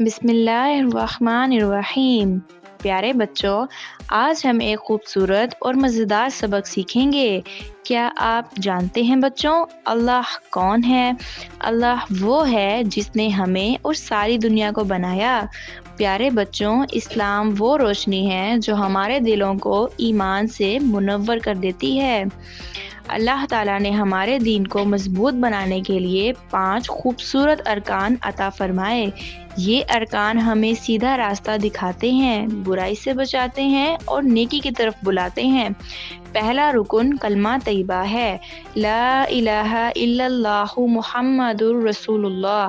بسم اللہ الرحمن الرحیم۔ پیارے بچوں، آج ہم ایک خوبصورت اور مزیدار سبق سیکھیں گے۔ کیا آپ جانتے ہیں بچوں، اللہ کون ہے؟ اللہ وہ ہے جس نے ہمیں اور ساری دنیا کو بنایا۔ پیارے بچوں، اسلام وہ روشنی ہے جو ہمارے دلوں کو ایمان سے منور کر دیتی ہے۔ اللہ تعالیٰ نے ہمارے دین کو مضبوط بنانے کے لیے 5 خوبصورت ارکان عطا فرمائے۔ یہ ارکان ہمیں سیدھا راستہ دکھاتے ہیں، برائی سے بچاتے ہیں اور نیکی کی طرف بلاتے ہیں۔ پہلا رکن کلمہ طیبہ ہے، لا الہ الا اللہ محمد الرسول اللہ۔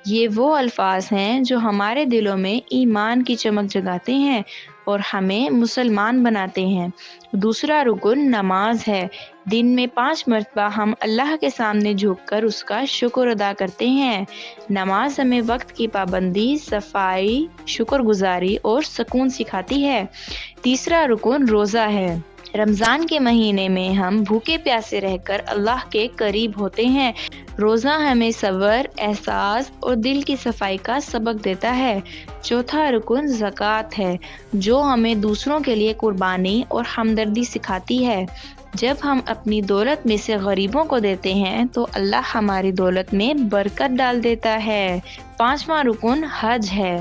یہ وہ الفاظ ہیں جو ہمارے دلوں میں ایمان کی چمک جگاتے ہیں اور ہمیں مسلمان بناتے ہیں۔ دوسرا رکن نماز ہے۔ دن میں 5 مرتبہ ہم اللہ کے سامنے جھک کر اس کا شکر ادا کرتے ہیں۔ نماز ہمیں وقت کی پابندی، صفائی، شکر گزاری اور سکون سکھاتی ہے۔ تیسرا رکن روزہ ہے۔ رمضان کے مہینے میں ہم بھوکے پیاسے رہ کر اللہ کے قریب ہوتے ہیں۔ روزہ ہمیں صبر، احساس اور دل کی صفائی کا سبق دیتا ہے۔ چوتھا رکن زکوٰۃ ہے، جو ہمیں دوسروں کے لیے قربانی اور ہمدردی سکھاتی ہے۔ جب ہم اپنی دولت میں سے غریبوں کو دیتے ہیں تو اللہ ہماری دولت میں برکت ڈال دیتا ہے۔ 5واں رکن حج ہے۔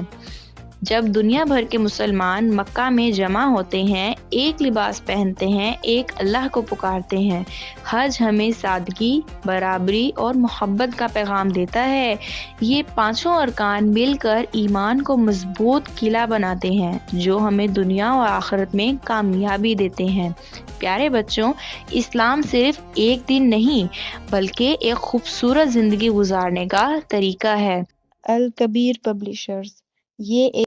جب دنیا بھر کے مسلمان مکہ میں جمع ہوتے ہیں، ایک لباس پہنتے ہیں، ایک اللہ کو پکارتے ہیں۔ حج ہمیں سادگی، برابری اور محبت کا پیغام دیتا ہے۔ یہ 5 ارکان مل کر ایمان کو مضبوط قلعہ بناتے ہیں، جو ہمیں دنیا و آخرت میں کامیابی دیتے ہیں۔ پیارے بچوں، اسلام صرف ایک دین نہیں بلکہ ایک خوبصورت زندگی گزارنے کا طریقہ ہے۔ الکبیر پبلشرز۔ یہ ایک